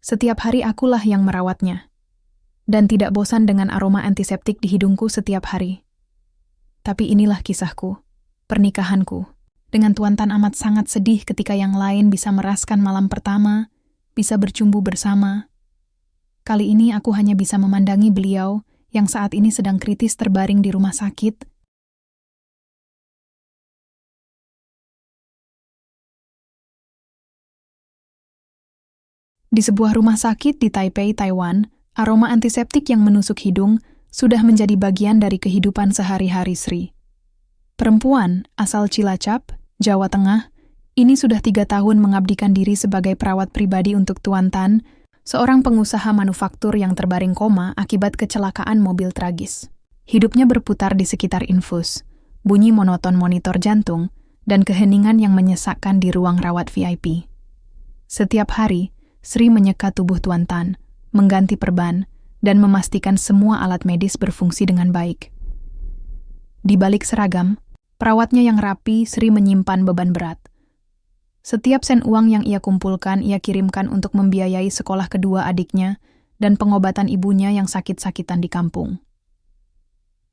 Setiap hari akulah yang merawatnya. Dan tidak bosan dengan aroma antiseptik di hidungku setiap hari. Tapi inilah kisahku, pernikahanku. Dengan Tuan Tan amat sangat sedih ketika yang lain bisa meraskan malam pertama, bisa bercumbu bersama. Kali ini aku hanya bisa memandangi beliau yang saat ini sedang kritis terbaring di rumah sakit. Di sebuah rumah sakit di Taipei, Taiwan, aroma antiseptik yang menusuk hidung sudah menjadi bagian dari kehidupan sehari-hari Sri. Perempuan asal Cilacap, Jawa Tengah, ini sudah 3 tahun mengabdikan diri sebagai perawat pribadi untuk Tuan Tan, seorang pengusaha manufaktur yang terbaring koma akibat kecelakaan mobil tragis. Hidupnya berputar di sekitar infus, bunyi monoton monitor jantung, dan keheningan yang menyesakkan di ruang rawat VIP. Setiap hari, Sri menyeka tubuh Tuan Tan, mengganti perban, dan memastikan semua alat medis berfungsi dengan baik. Di balik seragam, perawatnya yang rapi, Sri menyimpan beban berat. Setiap sen uang yang ia kumpulkan, ia kirimkan untuk membiayai sekolah kedua adiknya dan pengobatan ibunya yang sakit-sakitan di kampung.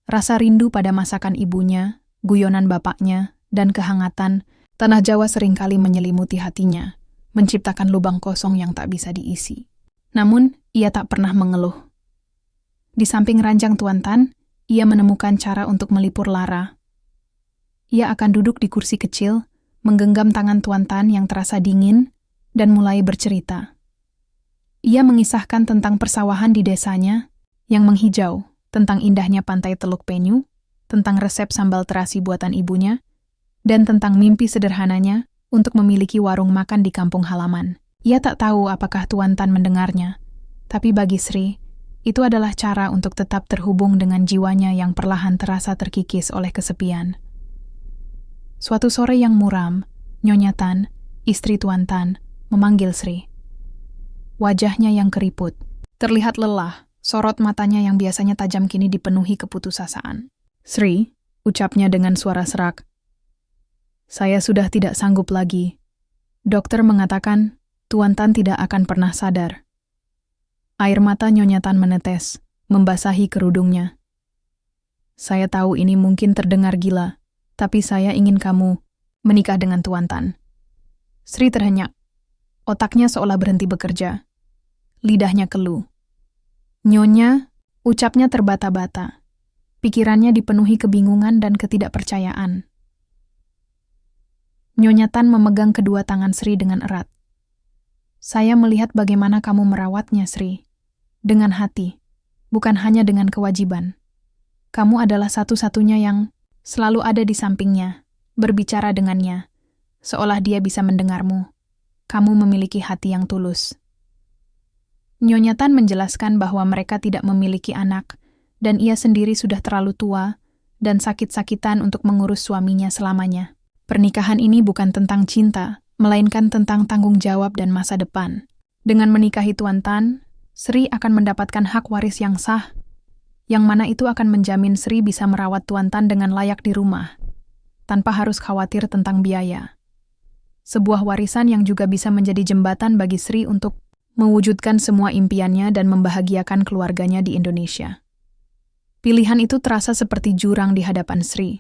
Rasa rindu pada masakan ibunya, guyonan bapaknya, dan kehangatan tanah Jawa seringkali menyelimuti hatinya, menciptakan lubang kosong yang tak bisa diisi. Namun, ia tak pernah mengeluh. Di samping ranjang Tuan Tan, ia menemukan cara untuk melipur lara. Ia akan duduk di kursi kecil, menggenggam tangan Tuan Tan yang terasa dingin, dan mulai bercerita. Ia mengisahkan tentang persawahan di desanya yang menghijau, tentang indahnya pantai Teluk Penyu, tentang resep sambal terasi buatan ibunya, dan tentang mimpi sederhananya untuk memiliki warung makan di kampung halaman. Ia tak tahu apakah Tuan Tan mendengarnya, tapi bagi Sri, itu adalah cara untuk tetap terhubung dengan jiwanya yang perlahan terasa terkikis oleh kesepian. Suatu sore yang muram, Nyonya Tan, istri Tuan Tan, memanggil Sri. Wajahnya yang keriput, terlihat lelah, sorot matanya yang biasanya tajam kini dipenuhi keputusasaan. "Sri," ucapnya dengan suara serak, "saya sudah tidak sanggup lagi. Dokter mengatakan Tuan Tan tidak akan pernah sadar." Air mata Nyonya Tan menetes, membasahi kerudungnya. "Saya tahu ini mungkin terdengar gila, tapi saya ingin kamu menikah dengan Tuan Tan." Sri terhenyak. Otaknya seolah berhenti bekerja. Lidahnya keluh. "Nyonya," ucapnya terbata-bata. Pikirannya dipenuhi kebingungan dan ketidakpercayaan. Nyonya Tan memegang kedua tangan Sri dengan erat. "Saya melihat bagaimana kamu merawatnya, Sri. Dengan hati, bukan hanya dengan kewajiban. Kamu adalah satu-satunya yang selalu ada di sampingnya, berbicara dengannya, seolah dia bisa mendengarmu. Kamu memiliki hati yang tulus." Nyonya Tan menjelaskan bahwa mereka tidak memiliki anak, dan ia sendiri sudah terlalu tua dan sakit-sakitan untuk mengurus suaminya selamanya. Pernikahan ini bukan tentang cinta, melainkan tentang tanggung jawab dan masa depan. Dengan menikahi Tuan Tan, Sri akan mendapatkan hak waris yang sah, yang mana itu akan menjamin Sri bisa merawat Tuan Tan dengan layak di rumah, tanpa harus khawatir tentang biaya. Sebuah warisan yang juga bisa menjadi jembatan bagi Sri untuk mewujudkan semua impiannya dan membahagiakan keluarganya di Indonesia. Pilihan itu terasa seperti jurang di hadapan Sri.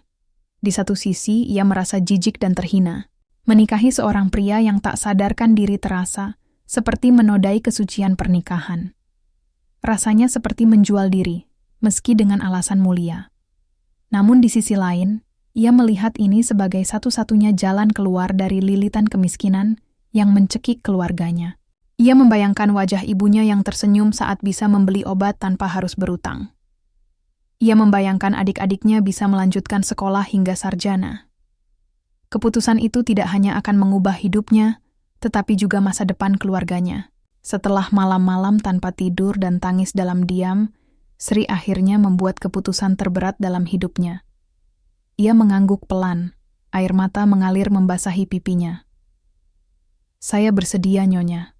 Di satu sisi, ia merasa jijik dan terhina. Menikahi seorang pria yang tak sadarkan diri terasa seperti menodai kesucian pernikahan. Rasanya seperti menjual diri, meski dengan alasan mulia. Namun di sisi lain, ia melihat ini sebagai satu-satunya jalan keluar dari lilitan kemiskinan yang mencekik keluarganya. Ia membayangkan wajah ibunya yang tersenyum saat bisa membeli obat tanpa harus berutang. Ia membayangkan adik-adiknya bisa melanjutkan sekolah hingga sarjana. Keputusan itu tidak hanya akan mengubah hidupnya, tetapi juga masa depan keluarganya. Setelah malam-malam tanpa tidur dan tangis dalam diam, Sri akhirnya membuat keputusan terberat dalam hidupnya. Ia mengangguk pelan, air mata mengalir membasahi pipinya. "Saya bersedia, Nyonya."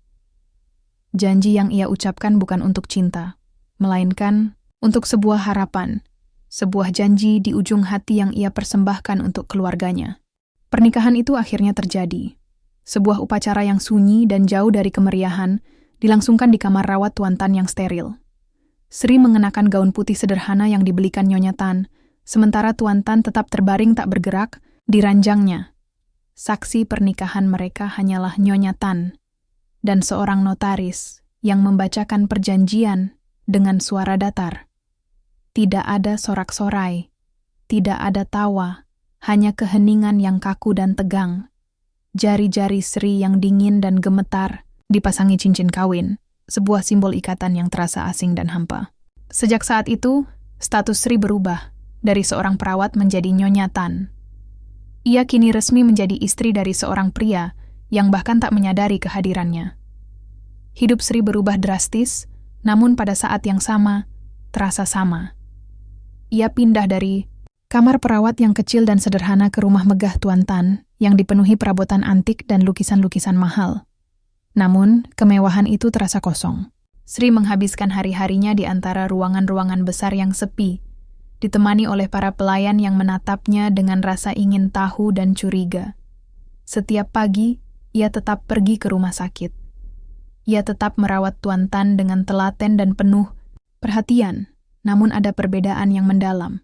Janji yang ia ucapkan bukan untuk cinta, melainkan untuk sebuah harapan, sebuah janji di ujung hati yang ia persembahkan untuk keluarganya. Pernikahan itu akhirnya terjadi. Sebuah upacara yang sunyi dan jauh dari kemeriahan, dilangsungkan di kamar rawat Tuan Tan yang steril. Sri mengenakan gaun putih sederhana yang dibelikan Nyonya Tan, sementara Tuan Tan tetap terbaring tak bergerak di ranjangnya. Saksi pernikahan mereka hanyalah Nyonya Tan dan seorang notaris yang membacakan perjanjian dengan suara datar. Tidak ada sorak-sorai, tidak ada tawa, hanya keheningan yang kaku dan tegang. Jari-jari Sri yang dingin dan gemetar dipasangi cincin kawin, sebuah simbol ikatan yang terasa asing dan hampa. Sejak saat itu, status Sri berubah dari seorang perawat menjadi Nyonya Tan. Ia kini resmi menjadi istri dari seorang pria yang bahkan tak menyadari kehadirannya. Hidup Sri berubah drastis, namun pada saat yang sama, terasa sama. Ia pindah dari kamar perawat yang kecil dan sederhana ke rumah megah Tuan Tan yang dipenuhi perabotan antik dan lukisan-lukisan mahal. Namun, kemewahan itu terasa kosong. Sri menghabiskan hari-harinya di antara ruangan-ruangan besar yang sepi, ditemani oleh para pelayan yang menatapnya dengan rasa ingin tahu dan curiga. Setiap pagi, ia tetap pergi ke rumah sakit. Ia tetap merawat Tuan Tan dengan telaten dan penuh perhatian, namun ada perbedaan yang mendalam.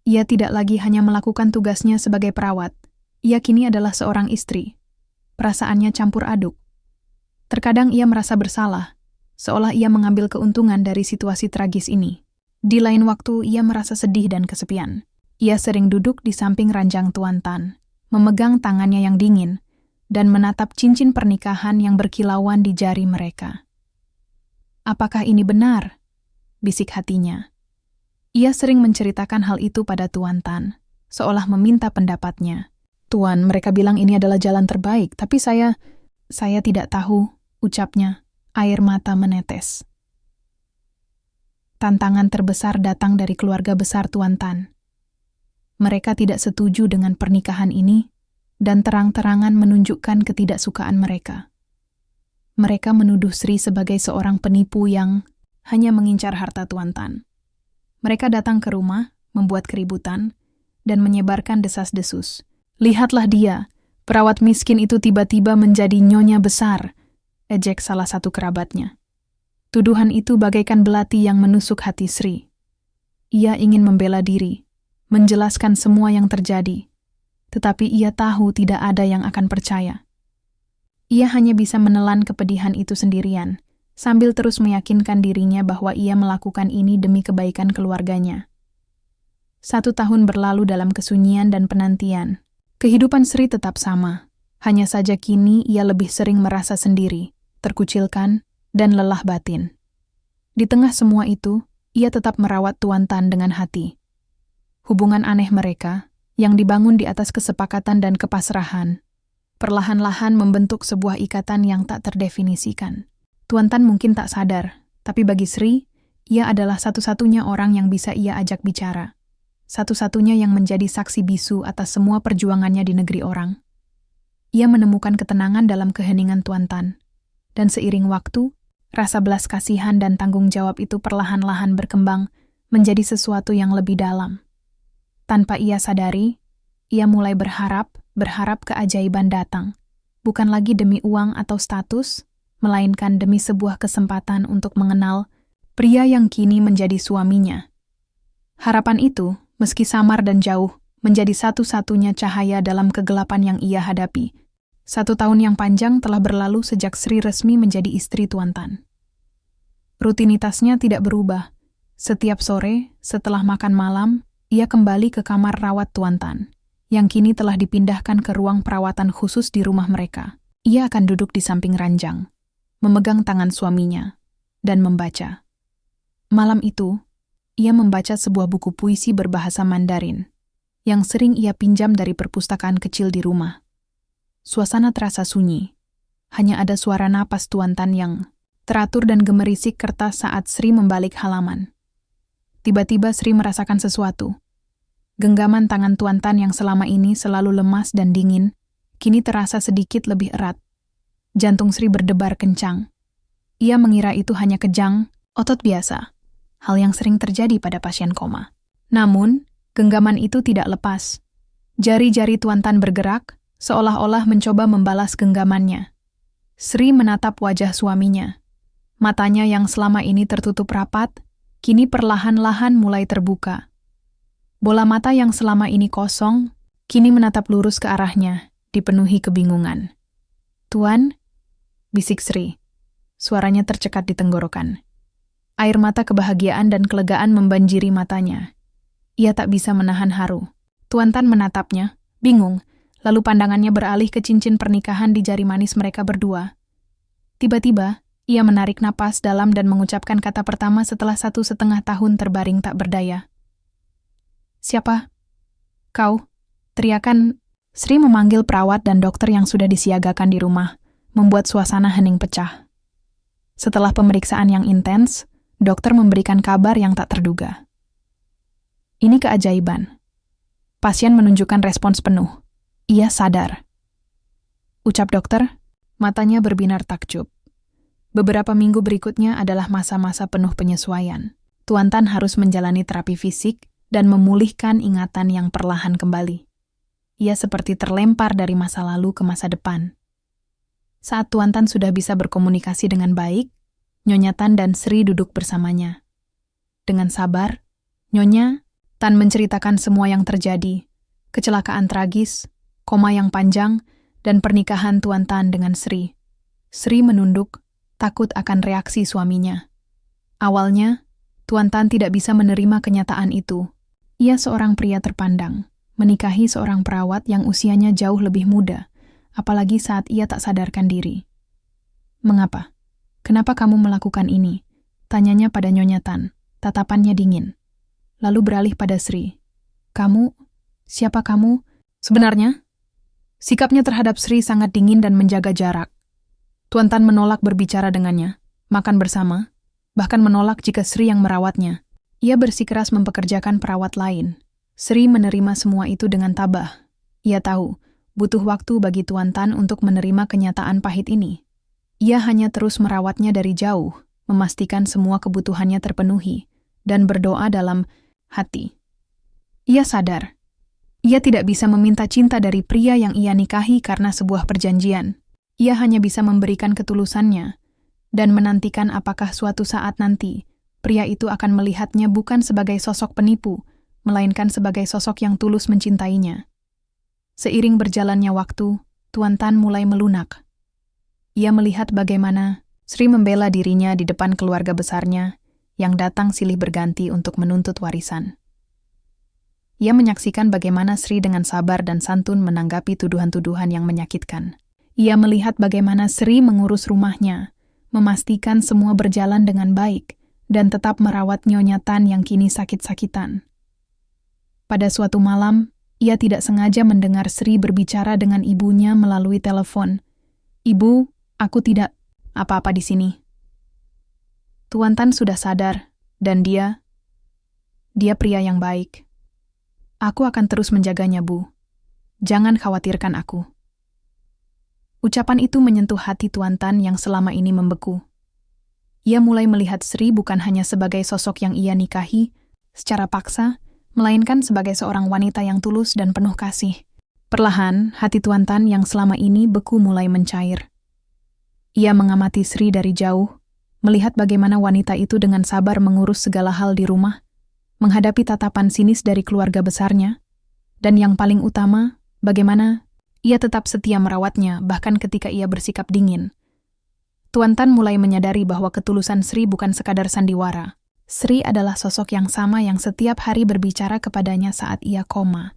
Ia tidak lagi hanya melakukan tugasnya sebagai perawat, ia kini adalah seorang istri. Perasaannya campur aduk. Terkadang ia merasa bersalah, seolah ia mengambil keuntungan dari situasi tragis ini. Di lain waktu, ia merasa sedih dan kesepian. Ia sering duduk di samping ranjang Tuan Tan, memegang tangannya yang dingin, dan menatap cincin pernikahan yang berkilauan di jari mereka. Apakah ini benar? Bisik hatinya. Ia sering menceritakan hal itu pada Tuan Tan, seolah meminta pendapatnya. Tuan, mereka bilang ini adalah jalan terbaik, tapi saya tidak tahu, ucapnya, air mata menetes. Tantangan terbesar datang dari keluarga besar Tuan Tan. Mereka tidak setuju dengan pernikahan ini dan terang-terangan menunjukkan ketidaksukaan mereka. Mereka menuduh Sri sebagai seorang penipu yang hanya mengincar harta Tuan Tan. Mereka datang ke rumah, membuat keributan, dan menyebarkan desas-desus. Lihatlah dia, perawat miskin itu tiba-tiba menjadi nyonya besar, ejek salah satu kerabatnya. Tuduhan itu bagaikan belati yang menusuk hati Sri. Ia ingin membela diri, menjelaskan semua yang terjadi, tetapi ia tahu tidak ada yang akan percaya. Ia hanya bisa menelan kepedihan itu sendirian, sambil terus meyakinkan dirinya bahwa ia melakukan ini demi kebaikan keluarganya. 1 tahun berlalu dalam kesunyian dan penantian. Kehidupan Sri tetap sama, hanya saja kini ia lebih sering merasa sendiri, terkucilkan, dan lelah batin. Di tengah semua itu, ia tetap merawat Tuan Tan dengan hati. Hubungan aneh mereka, yang dibangun di atas kesepakatan dan kepasrahan, perlahan-lahan membentuk sebuah ikatan yang tak terdefinisikan. Tuan Tan mungkin tak sadar, tapi bagi Sri, ia adalah satu-satunya orang yang bisa ia ajak bicara. Satu-satunya yang menjadi saksi bisu atas semua perjuangannya di negeri orang. Ia menemukan ketenangan dalam keheningan Tuan Tan, dan seiring waktu, rasa belas kasihan dan tanggung jawab itu perlahan-lahan berkembang menjadi sesuatu yang lebih dalam. Tanpa ia sadari, ia mulai berharap keajaiban datang, bukan lagi demi uang atau status, melainkan demi sebuah kesempatan untuk mengenal pria yang kini menjadi suaminya. Harapan itu, meski samar dan jauh, menjadi satu-satunya cahaya dalam kegelapan yang ia hadapi. 1 tahun yang panjang telah berlalu sejak Sri resmi menjadi istri Tuan Tan. Rutinitasnya tidak berubah. Setiap sore, setelah makan malam, ia kembali ke kamar rawat Tuan Tan, yang kini telah dipindahkan ke ruang perawatan khusus di rumah mereka. Ia akan duduk di samping ranjang, memegang tangan suaminya, dan membaca. Malam itu, ia membaca sebuah buku puisi berbahasa Mandarin, yang sering ia pinjam dari perpustakaan kecil di rumah. Suasana terasa sunyi, hanya ada suara napas Tuan Tan yang teratur dan gemerisik kertas saat Sri membalik halaman. Tiba-tiba Sri merasakan sesuatu. Genggaman tangan Tuan Tan yang selama ini selalu lemas dan dingin, kini terasa sedikit lebih erat. Jantung Sri berdebar kencang. Ia mengira itu hanya kejang, otot biasa. Hal yang sering terjadi pada pasien koma. Namun, genggaman itu tidak lepas. Jari-jari Tuan Tan bergerak, seolah-olah mencoba membalas genggamannya. Sri menatap wajah suaminya, Matanya yang selama ini tertutup rapat, kini perlahan-lahan mulai terbuka. Bola mata yang selama ini kosong, kini menatap lurus ke arahnya, dipenuhi kebingungan. "Tuan," bisik Sri. Suaranya tercekat di tenggorokan. Air mata kebahagiaan dan kelegaan membanjiri matanya. Ia tak bisa menahan haru. Tuan Tan menatapnya, bingung, lalu pandangannya beralih ke cincin pernikahan di jari manis mereka berdua. Tiba-tiba, ia menarik napas dalam dan mengucapkan kata pertama setelah 1,5 tahun terbaring tak berdaya. "Siapa?" "Kau," teriakan Sri memanggil perawat dan dokter yang sudah disiagakan di rumah, membuat suasana hening pecah. Setelah pemeriksaan yang intens, dokter memberikan kabar yang tak terduga. Ini keajaiban. Pasien menunjukkan respons penuh. Ia sadar. Ucap dokter, matanya berbinar takjub. Beberapa minggu berikutnya adalah masa-masa penuh penyesuaian. Tuan Tan harus menjalani terapi fisik dan memulihkan ingatan yang perlahan kembali. Ia seperti terlempar dari masa lalu ke masa depan. Saat Tuan Tan sudah bisa berkomunikasi dengan baik, Nyonya Tan dan Sri duduk bersamanya. Dengan sabar, Nyonya Tan menceritakan semua yang terjadi, kecelakaan tragis, koma yang panjang, dan pernikahan Tuan Tan dengan Sri. Sri menunduk, takut akan reaksi suaminya. Awalnya, Tuan Tan tidak bisa menerima kenyataan itu. Ia seorang pria terpandang, menikahi seorang perawat yang usianya jauh lebih muda, apalagi saat ia tak sadarkan diri. "Mengapa? Kenapa kamu melakukan ini?" tanyanya pada Nyonya Tan, tatapannya dingin. Lalu beralih pada Sri. "Kamu? Siapa kamu?" Sebenarnya, sikapnya terhadap Sri sangat dingin dan menjaga jarak. Tuan Tan menolak berbicara dengannya, makan bersama, bahkan menolak jika Sri yang merawatnya. Ia bersikeras mempekerjakan perawat lain. Sri menerima semua itu dengan tabah. Ia tahu, butuh waktu bagi Tuan Tan untuk menerima kenyataan pahit ini. Ia hanya terus merawatnya dari jauh, memastikan semua kebutuhannya terpenuhi, dan berdoa dalam hati. Ia sadar, ia tidak bisa meminta cinta dari pria yang ia nikahi karena sebuah perjanjian. Ia hanya bisa memberikan ketulusannya, dan menantikan apakah suatu saat nanti, pria itu akan melihatnya bukan sebagai sosok penipu, melainkan sebagai sosok yang tulus mencintainya. Seiring berjalannya waktu, Tuan Tan mulai melunak. Ia melihat bagaimana Sri membela dirinya di depan keluarga besarnya, yang datang silih berganti untuk menuntut warisan. Ia menyaksikan bagaimana Sri dengan sabar dan santun menanggapi tuduhan-tuduhan yang menyakitkan. Ia melihat bagaimana Sri mengurus rumahnya, memastikan semua berjalan dengan baik, dan tetap merawat Nyonya Tan yang kini sakit-sakitan. Pada suatu malam, ia tidak sengaja mendengar Sri berbicara dengan ibunya melalui telepon. "Ibu, aku tidak apa-apa di sini." Tuan Tan sudah sadar, dan dia pria yang baik. "Aku akan terus menjaganya, Bu. Jangan khawatirkan aku." Ucapan itu menyentuh hati Tuan Tan yang selama ini membeku. Ia mulai melihat Sri bukan hanya sebagai sosok yang ia nikahi secara paksa, melainkan sebagai seorang wanita yang tulus dan penuh kasih. Perlahan, hati Tuan Tan yang selama ini beku mulai mencair. Ia mengamati Sri dari jauh, melihat bagaimana wanita itu dengan sabar mengurus segala hal di rumah, menghadapi tatapan sinis dari keluarga besarnya, dan yang paling utama, bagaimana ia tetap setia merawatnya bahkan ketika ia bersikap dingin. Tuan Tan mulai menyadari bahwa ketulusan Sri bukan sekadar sandiwara. Sri adalah sosok yang sama yang setiap hari berbicara kepadanya saat ia koma.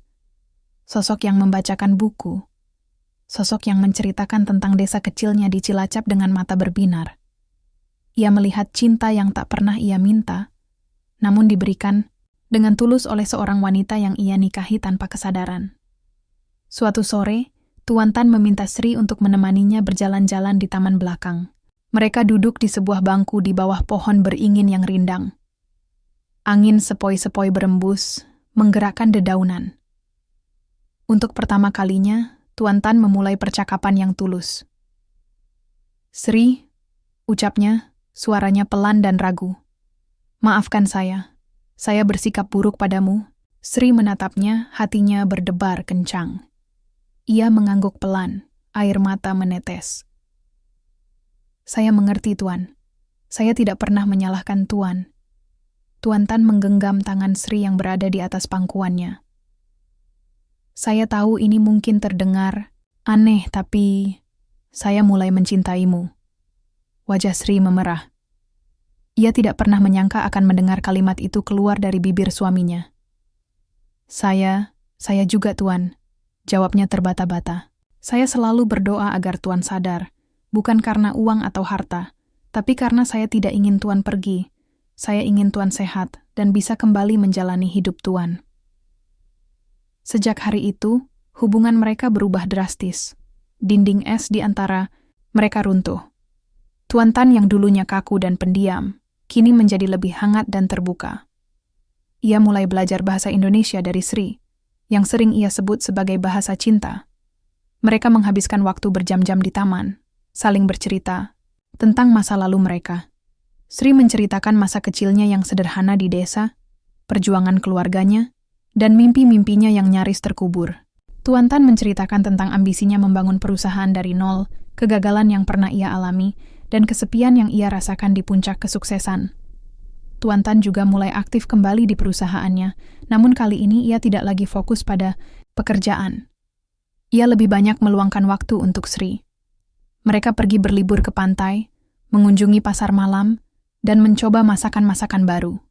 Sosok yang membacakan buku. Sosok yang menceritakan tentang desa kecilnya di Cilacap dengan mata berbinar. Ia melihat cinta yang tak pernah ia minta, namun diberikan dengan tulus oleh seorang wanita yang ia nikahi tanpa kesadaran. Suatu sore, Tuan Tan meminta Sri untuk menemaninya berjalan-jalan di taman belakang. Mereka duduk di sebuah bangku di bawah pohon beringin yang rindang. Angin sepoi-sepoi berembus, menggerakkan dedaunan. Untuk pertama kalinya, Tuan Tan memulai percakapan yang tulus. "Sri," ucapnya, suaranya pelan dan ragu. "Maafkan saya bersikap buruk padamu." Sri menatapnya, hatinya berdebar kencang. Ia mengangguk pelan, air mata menetes. "Saya mengerti, Tuan. Saya tidak pernah menyalahkan Tuan. Tuan Tan menggenggam tangan Sri yang berada di atas pangkuannya. Saya tahu ini mungkin terdengar aneh, tapi saya mulai mencintaimu. Wajah Sri memerah. Ia tidak pernah menyangka akan mendengar kalimat itu keluar dari bibir suaminya. Saya juga Tuan, jawabnya terbata-bata. Saya selalu berdoa agar Tuan sadar, bukan karena uang atau harta, tapi karena saya tidak ingin Tuan pergi. Saya ingin Tuan sehat dan bisa kembali menjalani hidup Tuan. Sejak hari itu, hubungan mereka berubah drastis. Dinding es di antara mereka runtuh. Tuan Tan yang dulunya kaku dan pendiam, kini menjadi lebih hangat dan terbuka. Ia mulai belajar bahasa Indonesia dari Sri, yang sering ia sebut sebagai bahasa cinta. Mereka menghabiskan waktu berjam-jam di taman, saling bercerita tentang masa lalu mereka. Sri menceritakan masa kecilnya yang sederhana di desa, perjuangan keluarganya, dan mimpi-mimpinya yang nyaris terkubur. Tuan Tan menceritakan tentang ambisinya membangun perusahaan dari nol, kegagalan yang pernah ia alami, dan kesepian yang ia rasakan di puncak kesuksesan. Tuan Tan juga mulai aktif kembali di perusahaannya, namun kali ini ia tidak lagi fokus pada pekerjaan. Ia lebih banyak meluangkan waktu untuk Sri. Mereka pergi berlibur ke pantai, mengunjungi pasar malam, dan mencoba masakan-masakan baru.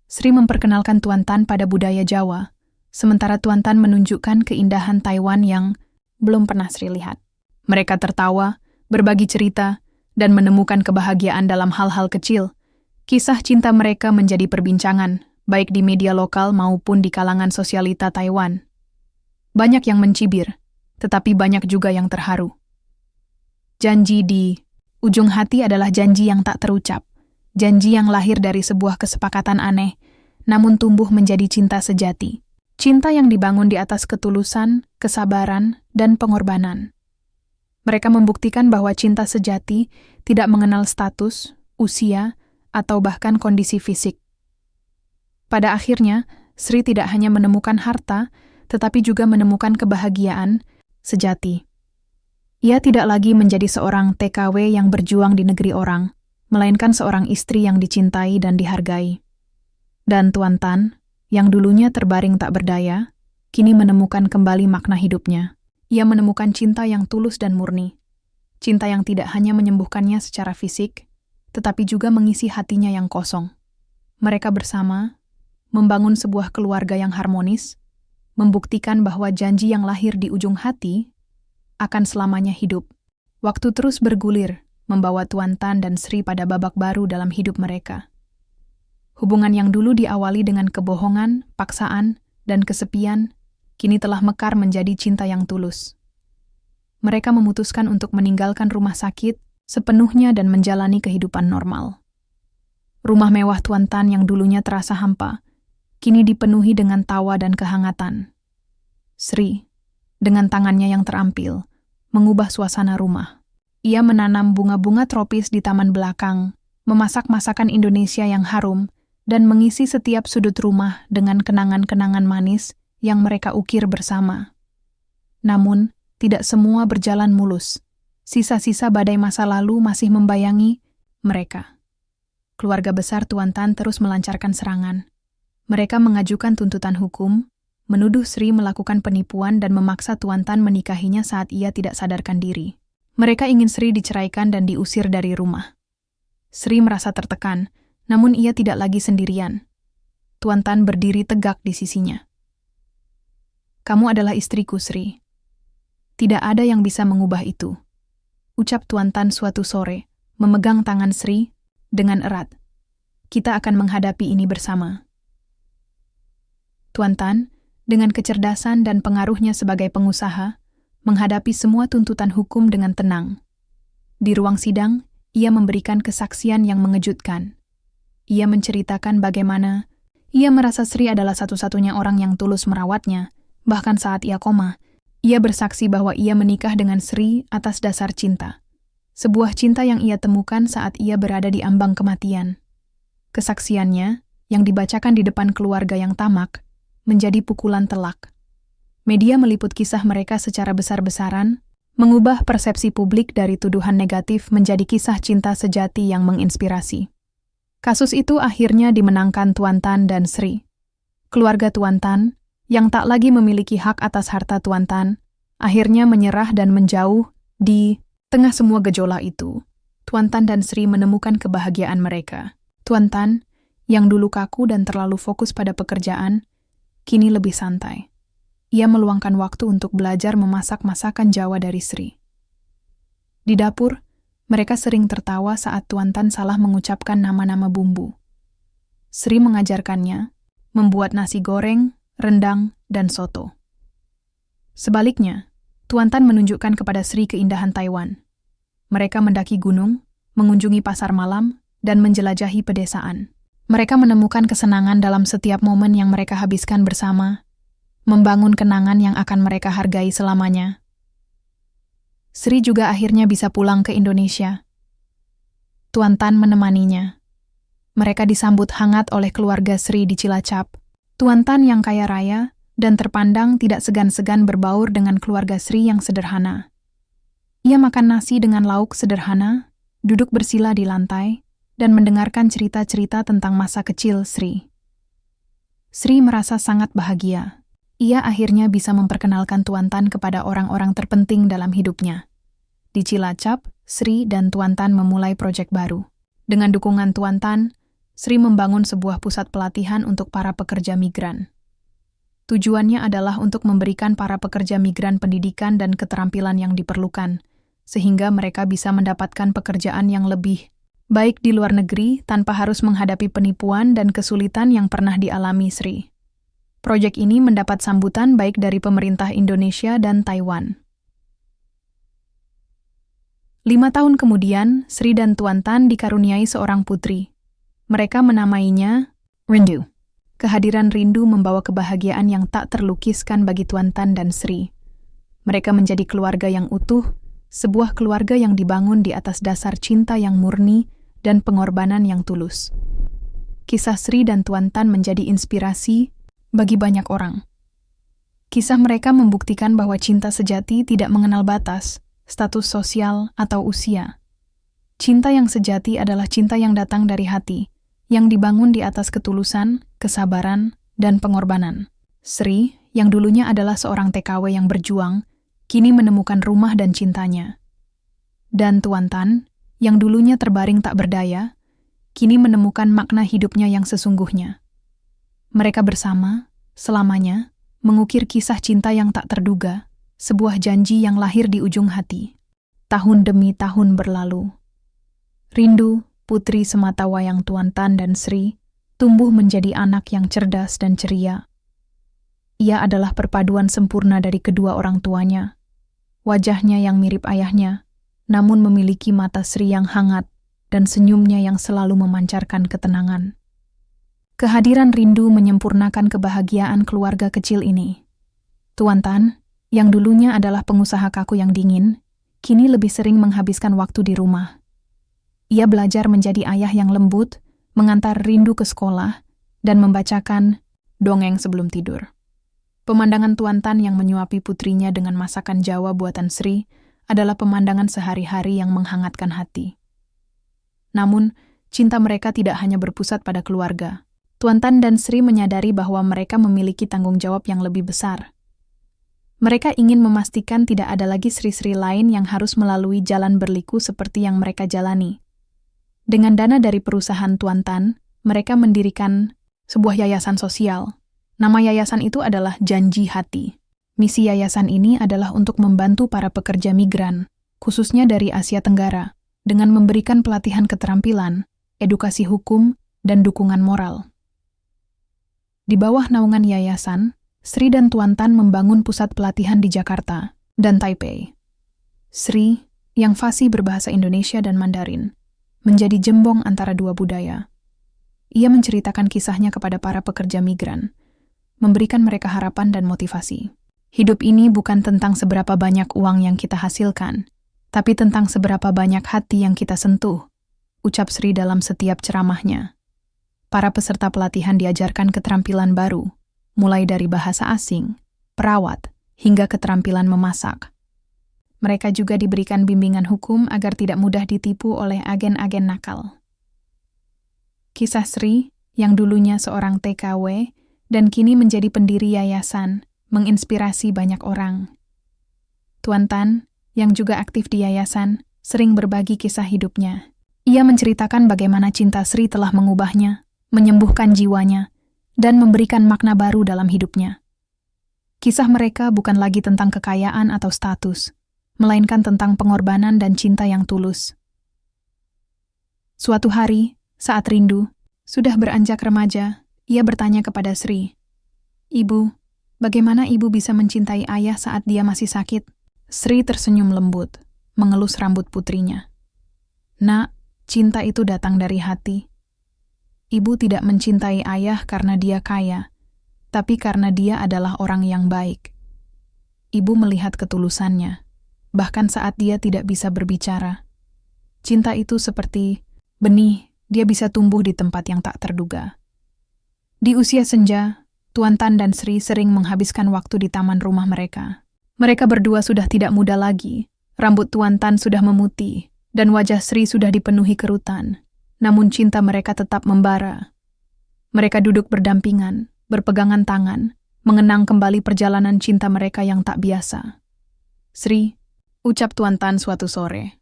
Sri memperkenalkan Tuan Tan pada budaya Jawa, sementara Tuan Tan menunjukkan keindahan Taiwan yang belum pernah Sri lihat. Mereka tertawa, berbagi cerita, dan menemukan kebahagiaan dalam hal-hal kecil. Kisah cinta mereka menjadi perbincangan, baik di media lokal maupun di kalangan sosialita Taiwan. Banyak yang mencibir, tetapi banyak juga yang terharu. Janji di ujung hati adalah janji yang tak terucap, janji yang lahir dari sebuah kesepakatan aneh, namun tumbuh menjadi cinta sejati. Cinta yang dibangun di atas ketulusan, kesabaran, dan pengorbanan. Mereka membuktikan bahwa cinta sejati tidak mengenal status, usia, atau bahkan kondisi fisik. Pada akhirnya, Sri tidak hanya menemukan harta, tetapi juga menemukan kebahagiaan sejati. Ia tidak lagi menjadi seorang TKW yang berjuang di negeri orang, melainkan seorang istri yang dicintai dan dihargai. Dan Tuan Tan, yang dulunya terbaring tak berdaya, kini menemukan kembali makna hidupnya. Ia menemukan cinta yang tulus dan murni. Cinta yang tidak hanya menyembuhkannya secara fisik, tetapi juga mengisi hatinya yang kosong. Mereka bersama membangun sebuah keluarga yang harmonis, membuktikan bahwa janji yang lahir di ujung hati akan selamanya hidup. Waktu terus bergulir, membawa Tuan Tan dan Sri pada babak baru dalam hidup mereka. Hubungan yang dulu diawali dengan kebohongan, paksaan, dan kesepian, kini telah mekar menjadi cinta yang tulus. Mereka memutuskan untuk meninggalkan rumah sakit sepenuhnya dan menjalani kehidupan normal. Rumah mewah Tuan Tan yang dulunya terasa hampa, kini dipenuhi dengan tawa dan kehangatan. Sri, dengan tangannya yang terampil, mengubah suasana rumah. Ia menanam bunga-bunga tropis di taman belakang, memasak masakan Indonesia yang harum, dan mengisi setiap sudut rumah dengan kenangan-kenangan manis yang mereka ukir bersama. Namun, tidak semua berjalan mulus. Sisa-sisa badai masa lalu masih membayangi mereka. Keluarga besar Tuan Tan terus melancarkan serangan. Mereka mengajukan tuntutan hukum, menuduh Sri melakukan penipuan dan memaksa Tuan Tan menikahinya saat ia tidak sadarkan diri. Mereka ingin Sri diceraikan dan diusir dari rumah. Sri merasa tertekan, namun ia tidak lagi sendirian. Tuan Tan berdiri tegak di sisinya. "Kamu adalah istriku, Sri. Tidak ada yang bisa mengubah itu," ucap Tuan Tan suatu sore, memegang tangan Sri dengan erat. "Kita akan menghadapi ini bersama." Tuan Tan, dengan kecerdasan dan pengaruhnya sebagai pengusaha, menghadapi semua tuntutan hukum dengan tenang. Di ruang sidang, ia memberikan kesaksian yang mengejutkan. Ia menceritakan bagaimana ia merasa Sri adalah satu-satunya orang yang tulus merawatnya, bahkan saat ia koma. Ia bersaksi bahwa ia menikah dengan Sri atas dasar cinta. Sebuah cinta yang ia temukan saat ia berada di ambang kematian. Kesaksiannya, yang dibacakan di depan keluarga yang tamak, menjadi pukulan telak. Media meliput kisah mereka secara besar-besaran, mengubah persepsi publik dari tuduhan negatif menjadi kisah cinta sejati yang menginspirasi. Kasus itu akhirnya dimenangkan Tuan Tan dan Sri. Keluarga Tuan Tan, yang tak lagi memiliki hak atas harta Tuan Tan, akhirnya menyerah dan menjauh. Di tengah semua gejolak itu, Tuan Tan dan Sri menemukan kebahagiaan mereka. Tuan Tan, yang dulu kaku dan terlalu fokus pada pekerjaan, kini lebih santai. Ia meluangkan waktu untuk belajar memasak masakan Jawa dari Sri. Di dapur, mereka sering tertawa saat Tuan Tan salah mengucapkan nama-nama bumbu. Sri mengajarkannya membuat nasi goreng, rendang, dan soto. Sebaliknya, Tuan Tan menunjukkan kepada Sri keindahan Taiwan. Mereka mendaki gunung, mengunjungi pasar malam, dan menjelajahi pedesaan. Mereka menemukan kesenangan dalam setiap momen yang mereka habiskan bersama, membangun kenangan yang akan mereka hargai selamanya. Sri juga akhirnya bisa pulang ke Indonesia. Tuan Tan menemaninya. Mereka disambut hangat oleh keluarga Sri di Cilacap. Tuan Tan yang kaya raya dan terpandang tidak segan-segan berbaur dengan keluarga Sri yang sederhana. Ia makan nasi dengan lauk sederhana, duduk bersila di lantai, dan mendengarkan cerita-cerita tentang masa kecil Sri. Sri merasa sangat bahagia. Ia akhirnya bisa memperkenalkan Tuan Tan kepada orang-orang terpenting dalam hidupnya. Di Cilacap, Sri dan Tuan Tan memulai proyek baru. Dengan dukungan Tuan Tan, Sri membangun sebuah pusat pelatihan untuk para pekerja migran. Tujuannya adalah untuk memberikan para pekerja migran pendidikan dan keterampilan yang diperlukan, sehingga mereka bisa mendapatkan pekerjaan yang lebih baik di luar negeri tanpa harus menghadapi penipuan dan kesulitan yang pernah dialami Sri. Proyek ini mendapat sambutan baik dari pemerintah Indonesia dan Taiwan. 5 tahun kemudian, Sri dan Tuan Tan dikaruniai seorang putri. Mereka menamainya Rindu. Kehadiran Rindu membawa kebahagiaan yang tak terlukiskan bagi Tuan Tan dan Sri. Mereka menjadi keluarga yang utuh, sebuah keluarga yang dibangun di atas dasar cinta yang murni dan pengorbanan yang tulus. Kisah Sri dan Tuan Tan menjadi inspirasi bagi banyak orang. Kisah mereka membuktikan bahwa cinta sejati tidak mengenal batas, status sosial, atau usia. Cinta yang sejati adalah cinta yang datang dari hati, yang dibangun di atas ketulusan, kesabaran, dan pengorbanan. Sri, yang dulunya adalah seorang TKW yang berjuang, kini menemukan rumah dan cintanya. Dan Tuan Tan, yang dulunya terbaring tak berdaya, kini menemukan makna hidupnya yang sesungguhnya. Mereka bersama, selamanya, mengukir kisah cinta yang tak terduga, sebuah janji yang lahir di ujung hati. Tahun demi tahun berlalu. Rindu, putri sematawayang Tuan Tan dan Sri, tumbuh menjadi anak yang cerdas dan ceria. Ia adalah perpaduan sempurna dari kedua orang tuanya. Wajahnya yang mirip ayahnya, namun memiliki mata Sri yang hangat dan senyumnya yang selalu memancarkan ketenangan. Kehadiran Rindu menyempurnakan kebahagiaan keluarga kecil ini. Tuan Tan, yang dulunya adalah pengusaha kaku yang dingin, kini lebih sering menghabiskan waktu di rumah. Ia belajar menjadi ayah yang lembut, mengantar Rindu ke sekolah, dan membacakan dongeng sebelum tidur. Pemandangan Tuan Tan yang menyuapi putrinya dengan masakan Jawa buatan Sri adalah pemandangan sehari-hari yang menghangatkan hati. Namun, cinta mereka tidak hanya berpusat pada keluarga. Tuan Tan dan Sri menyadari bahwa mereka memiliki tanggung jawab yang lebih besar. Mereka ingin memastikan tidak ada lagi Sri-Sri lain yang harus melalui jalan berliku seperti yang mereka jalani. Dengan dana dari perusahaan Tuan Tan, mereka mendirikan sebuah yayasan sosial. Nama yayasan itu adalah Janji Hati. Misi yayasan ini adalah untuk membantu para pekerja migran, khususnya dari Asia Tenggara, dengan memberikan pelatihan keterampilan, edukasi hukum, dan dukungan moral. Di bawah naungan yayasan, Sri dan Tuan Tan membangun pusat pelatihan di Jakarta dan Taipei. Sri, yang fasih berbahasa Indonesia dan Mandarin, menjadi jembong antara dua budaya. Ia menceritakan kisahnya kepada para pekerja migran, memberikan mereka harapan dan motivasi. Hidup ini bukan tentang seberapa banyak uang yang kita hasilkan, tapi tentang seberapa banyak hati yang kita sentuh, ucap Sri dalam setiap ceramahnya. Para peserta pelatihan diajarkan keterampilan baru, mulai dari bahasa asing, perawat, hingga keterampilan memasak. Mereka juga diberikan bimbingan hukum agar tidak mudah ditipu oleh agen-agen nakal. Kisah Sri, yang dulunya seorang TKW dan kini menjadi pendiri yayasan, menginspirasi banyak orang. Tuan Tan, yang juga aktif di yayasan, sering berbagi kisah hidupnya. Ia menceritakan bagaimana cinta Sri telah mengubahnya, menyembuhkan jiwanya, dan memberikan makna baru dalam hidupnya. Kisah mereka bukan lagi tentang kekayaan atau status, melainkan tentang pengorbanan dan cinta yang tulus. Suatu hari, saat Rindu sudah beranjak remaja, ia bertanya kepada Sri, "Ibu, bagaimana ibu bisa mencintai ayah saat dia masih sakit?" Sri tersenyum lembut, mengelus rambut putrinya. "Nak, cinta itu datang dari hati. Ibu tidak mencintai ayah karena dia kaya, tapi karena dia adalah orang yang baik. Ibu melihat ketulusannya, bahkan saat dia tidak bisa berbicara. Cinta itu seperti benih, dia bisa tumbuh di tempat yang tak terduga." Di usia senja, Tuan Tan dan Sri sering menghabiskan waktu di taman rumah mereka. Mereka berdua sudah tidak muda lagi, rambut Tuan Tan sudah memutih, dan wajah Sri sudah dipenuhi kerutan. Namun cinta mereka tetap membara. Mereka duduk berdampingan, berpegangan tangan, mengenang kembali perjalanan cinta mereka yang tak biasa. "Sri," ucap Tuan Tan suatu sore,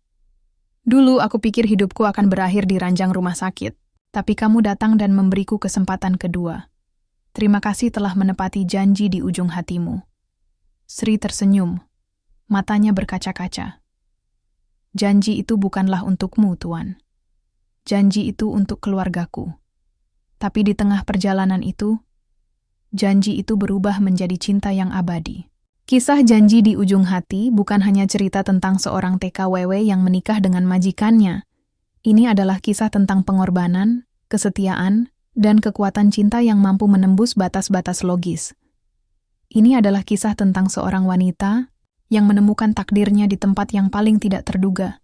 "dulu aku pikir hidupku akan berakhir di ranjang rumah sakit, tapi kamu datang dan memberiku kesempatan kedua. Terima kasih telah menepati janji di ujung hatimu." Sri tersenyum, matanya berkaca-kaca. "Janji itu bukanlah untukmu, Tuan. Janji itu untuk keluargaku. Tapi di tengah perjalanan itu, janji itu berubah menjadi cinta yang abadi." Kisah Janji di Ujung Hati bukan hanya cerita tentang seorang TKWW yang menikah dengan majikannya. Ini adalah kisah tentang pengorbanan, kesetiaan, dan kekuatan cinta yang mampu menembus batas-batas logis. Ini adalah kisah tentang seorang wanita yang menemukan takdirnya di tempat yang paling tidak terduga,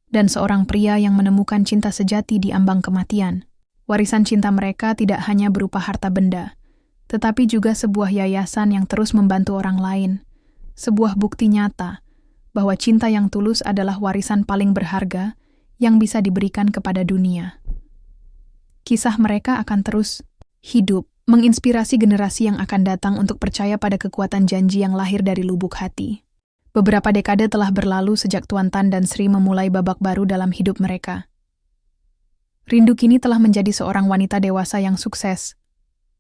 dan seorang pria yang menemukan cinta sejati di ambang kematian. Warisan cinta mereka tidak hanya berupa harta benda, tetapi juga sebuah yayasan yang terus membantu orang lain, sebuah bukti nyata bahwa cinta yang tulus adalah warisan paling berharga yang bisa diberikan kepada dunia. Kisah mereka akan terus hidup, menginspirasi generasi yang akan datang untuk percaya pada kekuatan janji yang lahir dari lubuk hati. Beberapa dekade telah berlalu sejak Tuan Tan dan Sri memulai babak baru dalam hidup mereka. Rindu kini telah menjadi seorang wanita dewasa yang sukses,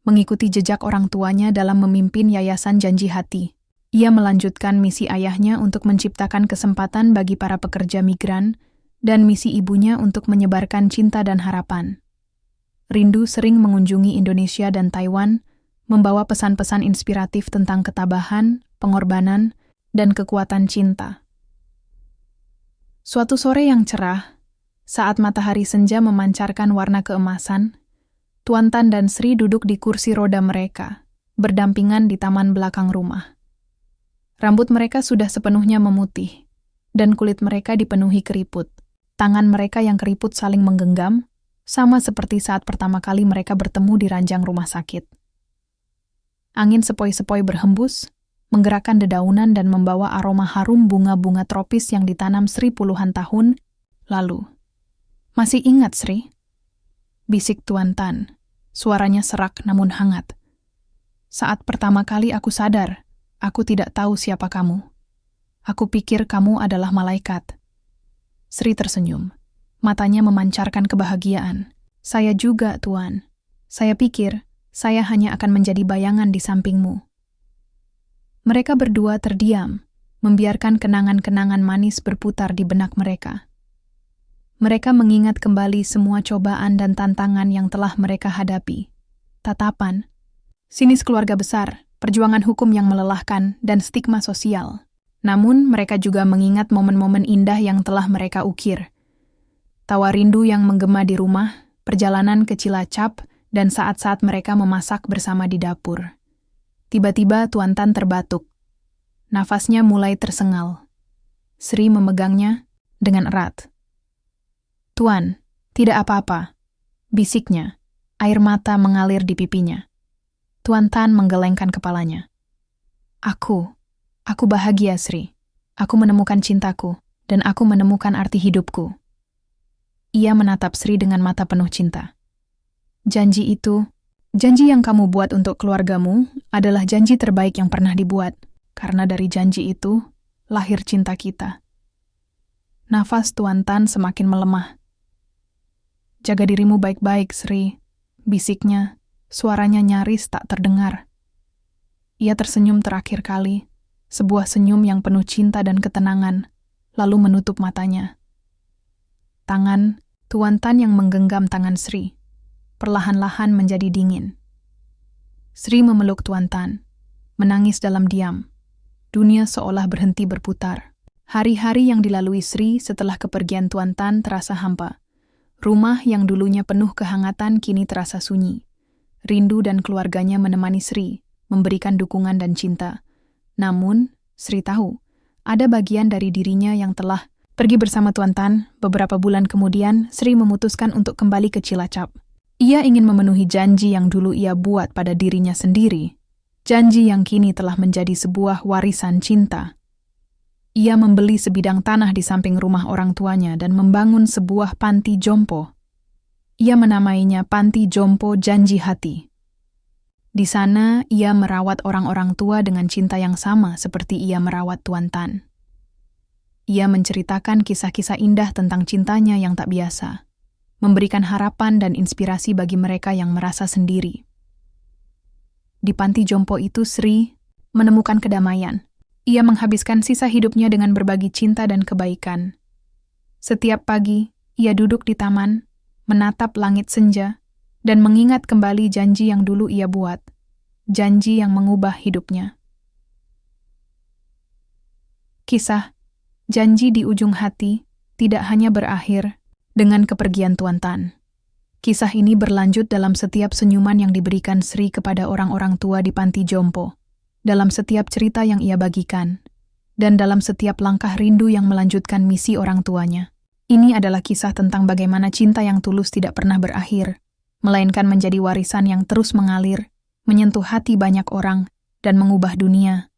mengikuti jejak orang tuanya dalam memimpin Yayasan Janji Hati. Ia melanjutkan misi ayahnya untuk menciptakan kesempatan bagi para pekerja migran dan misi ibunya untuk menyebarkan cinta dan harapan. Rindu sering mengunjungi Indonesia dan Taiwan, membawa pesan-pesan inspiratif tentang ketabahan, pengorbanan, dan kekuatan cinta. Suatu sore yang cerah, saat matahari senja memancarkan warna keemasan, Tuan Tan dan Sri duduk di kursi roda mereka, berdampingan di taman belakang rumah. Rambut mereka sudah sepenuhnya memutih, dan kulit mereka dipenuhi keriput. Tangan mereka yang keriput saling menggenggam, sama seperti saat pertama kali mereka bertemu di ranjang rumah sakit. Angin sepoi-sepoi berhembus, menggerakkan dedaunan dan membawa aroma harum bunga-bunga tropis yang ditanam Sri puluhan tahun lalu. "Masih ingat, Sri?" bisik Tuan Tan. Suaranya serak namun hangat. "Saat pertama kali aku sadar, aku tidak tahu siapa kamu. Aku pikir kamu adalah malaikat." Sri tersenyum. Matanya memancarkan kebahagiaan. "Saya juga, Tuan. Saya pikir saya hanya akan menjadi bayangan di sampingmu." Mereka berdua terdiam, membiarkan kenangan-kenangan manis berputar di benak mereka. Mereka mengingat kembali semua cobaan dan tantangan yang telah mereka hadapi. Tatapan, sinis keluarga besar, perjuangan hukum yang melelahkan, dan stigma sosial. Namun, mereka juga mengingat momen-momen indah yang telah mereka ukir. Tawa rindu yang menggema di rumah, perjalanan ke Cilacap, dan saat-saat mereka memasak bersama di dapur. Tiba-tiba Tuan Tan terbatuk. Nafasnya mulai tersengal. Sri memegangnya dengan erat. "Tuan, tidak apa-apa," bisiknya. Air mata mengalir di pipinya. Tuan Tan menggelengkan kepalanya. Aku bahagia, Sri. Aku menemukan cintaku, dan aku menemukan arti hidupku. Ia menatap Sri dengan mata penuh cinta. Janji yang kamu buat untuk keluargamu adalah janji terbaik yang pernah dibuat, karena dari janji itu lahir cinta kita. Nafas Tuan Tan semakin melemah. Jaga dirimu baik-baik, Sri, bisiknya, suaranya nyaris tak terdengar. Ia tersenyum terakhir kali, sebuah senyum yang penuh cinta dan ketenangan, lalu menutup matanya. Tangan Tuan Tan yang menggenggam tangan Sri perlahan-lahan menjadi dingin. Sri memeluk Tuan Tan, menangis dalam diam. Dunia seolah berhenti berputar. Hari-hari yang dilalui Sri setelah kepergian Tuan Tan terasa hampa. Rumah yang dulunya penuh kehangatan kini terasa sunyi. Rindu dan keluarganya menemani Sri, memberikan dukungan dan cinta. Namun, Sri tahu, ada bagian dari dirinya yang telah pergi bersama Tuan Tan. Beberapa bulan kemudian, Sri memutuskan untuk kembali ke Cilacap. Ia ingin memenuhi janji yang dulu ia buat pada dirinya sendiri. Janji yang kini telah menjadi sebuah warisan cinta. Ia membeli sebidang tanah di samping rumah orang tuanya dan membangun sebuah panti jompo. Ia menamainya Panti Jompo Janji Hati. Di sana, ia merawat orang-orang tua dengan cinta yang sama seperti ia merawat Tuan Tan. Ia menceritakan kisah-kisah indah tentang cintanya yang tak biasa, memberikan harapan dan inspirasi bagi mereka yang merasa sendiri. Di Panti Jompo itu Sri menemukan kedamaian. Ia menghabiskan sisa hidupnya dengan berbagi cinta dan kebaikan. Setiap pagi, ia duduk di taman, menatap langit senja, dan mengingat kembali janji yang dulu ia buat, janji yang mengubah hidupnya. Kisah Janji di Ujung Hati tidak hanya berakhir dengan kepergian Tuan Tan. Kisah ini berlanjut dalam setiap senyuman yang diberikan Sri kepada orang-orang tua di Panti Jompo, dalam setiap cerita yang ia bagikan, dan dalam setiap langkah rindu yang melanjutkan misi orang tuanya. Ini adalah kisah tentang bagaimana cinta yang tulus tidak pernah berakhir, melainkan menjadi warisan yang terus mengalir, menyentuh hati banyak orang, dan mengubah dunia.